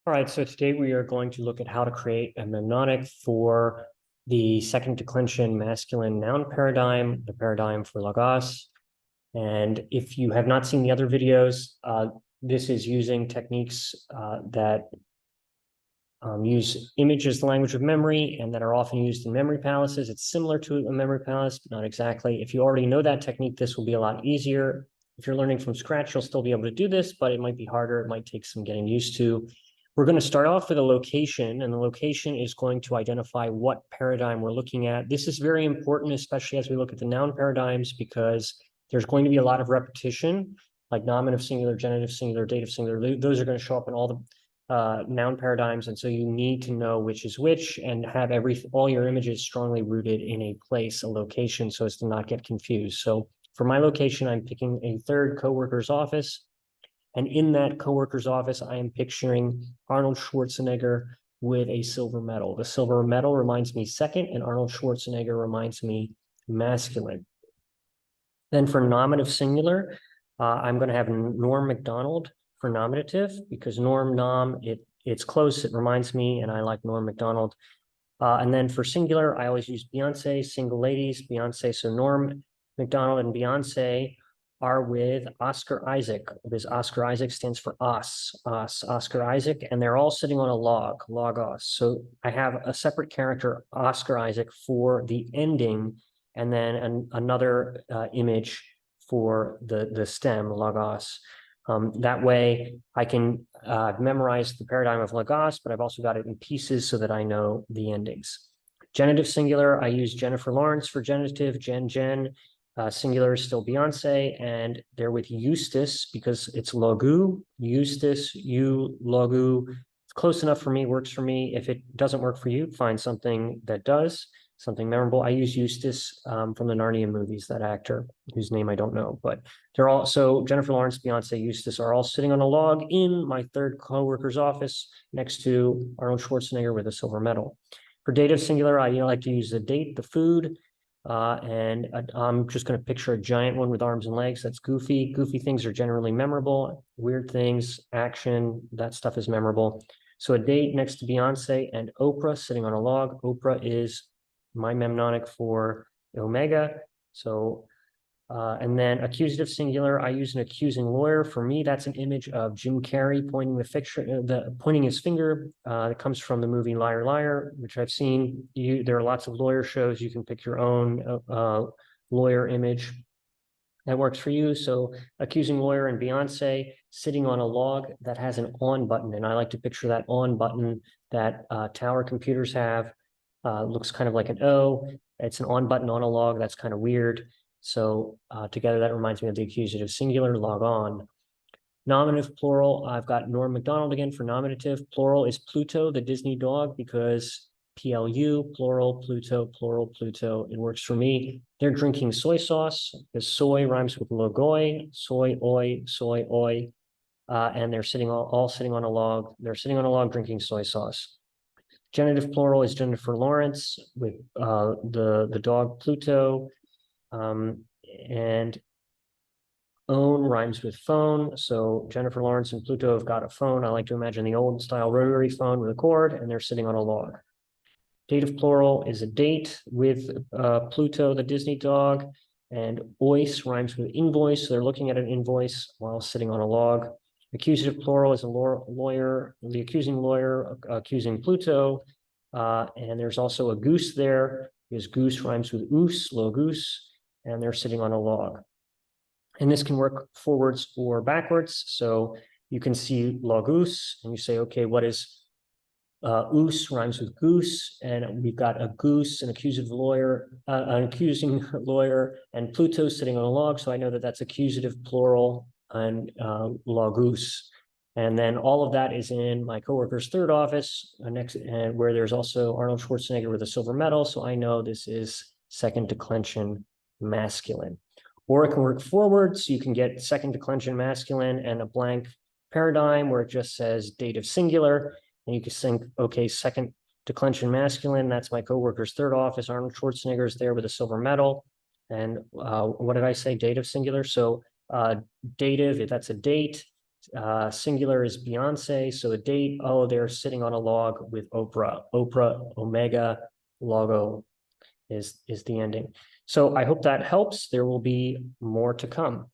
All right, so today we are going to look at how to create a mnemonic for the second declension masculine noun paradigm, the paradigm for logos. And if you have not seen the other videos, this is using techniques that use image as the language of memory and that are often used in memory palaces. It's similar to a memory palace, but not exactly. If you already know that technique, this will be a lot easier. If you're learning from scratch, you'll still be able to do this, but it might be harder. It might take some getting used to. We're going to start off with a location, and the location is going to identify what paradigm we're looking at. This is very important, especially as we look at the noun paradigms, because there's going to be a lot of repetition, like nominative singular, genitive singular, dative singular. Those are going to show up in all the noun paradigms, and so you need to know which is which and have all your images strongly rooted in a place, a location, so as to not get confused. So for my location, I'm picking a third coworker's office. And in that coworker's office, I am picturing Arnold Schwarzenegger with a silver medal. The silver medal reminds me second, and Arnold Schwarzenegger reminds me masculine. Then for nominative singular, I'm going to have Norm Macdonald for nominative, because nom, it's close, it reminds me, and I like Norm Macdonald. And then for singular, I always use Beyonce, single ladies, Beyonce. So Norm Macdonald and Beyonce are with Oscar Isaac, because Oscar Isaac stands for Oscar Isaac, and they're all sitting on a logos. So I have a separate character, Oscar Isaac, for the ending, and then another image for the stem, logos. That way I can memorize the paradigm of logos, but I've also got it in pieces so that I know the endings. Genitive singular, I use Jennifer Lawrence for genitive, Jen. Singular is still Beyonce, and they're with Eustace because it's logu, Eustace, logu. It's close enough for me, works for me. If it doesn't work for you, find something that does, something memorable. I use Eustace from the Narnia movies, that actor whose name I don't know, but they're all, so Jennifer Lawrence, Beyonce, Eustace are all sitting on a log in my third coworker's office next to Arnold Schwarzenegger with a silver medal. For dative singular, I like to use the date, the food, and I'm just going to picture a giant one with arms and legs. That's Goofy. Goofy things are generally memorable. Weird things, action, that stuff is memorable. So a date next to Beyonce and Oprah sitting on a log. Oprah is my mnemonic for Omega. So, and then accusative singular, I use an accusing lawyer. For me, that's an image of Jim Carrey pointing his finger. That comes from the movie Liar Liar, which I've seen. There are lots of lawyer shows. You can pick your own lawyer image that works for you. So accusing lawyer and Beyonce sitting on a log that has an on button. And I like to picture that on button that tower computers have. Looks kind of like an O. It's an on button on a log. That's kind of weird. So together that reminds me of the accusative singular, log on. Nominative plural, I've got Norm Macdonald again for nominative. Plural is Pluto, the Disney dog, because PLU, plural, Pluto, plural, Pluto. It works for me. They're drinking soy sauce, because soy rhymes with logoi, soy, oi. And they're all sitting on a log. They're sitting on a log drinking soy sauce. Genitive plural is Jennifer Lawrence with the dog Pluto. And own rhymes with phone. So Jennifer Lawrence and Pluto have got a phone. I like to imagine the old style rotary phone with a cord, and they're sitting on a log. Dative plural is a date with Pluto, the Disney dog, and ois rhymes with invoice. So they're looking at an invoice while sitting on a log. Accusative plural is a lawyer, the accusing lawyer accusing Pluto. And there's also a goose there, because goose rhymes with oos, logus, and they're sitting on a log. And this can work forwards or backwards. So you can see logus, and you say, okay, what is oos rhymes with goose, and we've got a goose, an accusing lawyer, and Pluto sitting on a log. So I know that that's accusative plural and logus. And then all of that is in my coworker's third office and where there's also Arnold Schwarzenegger with a silver medal. So I know this is second declension masculine. Or it can work forwards. You can get second declension masculine and a blank paradigm where it just says dative singular. And you can think, okay, second declension masculine, that's my coworker's third office. Arnold Schwarzenegger is there with a silver medal. And what did I say? Dative singular. So dative, if that's a date. Singular is Beyonce. So a date, oh, they're sitting on a log with Oprah. Oprah, Omega, logo is the ending. So I hope that helps. There will be more to come.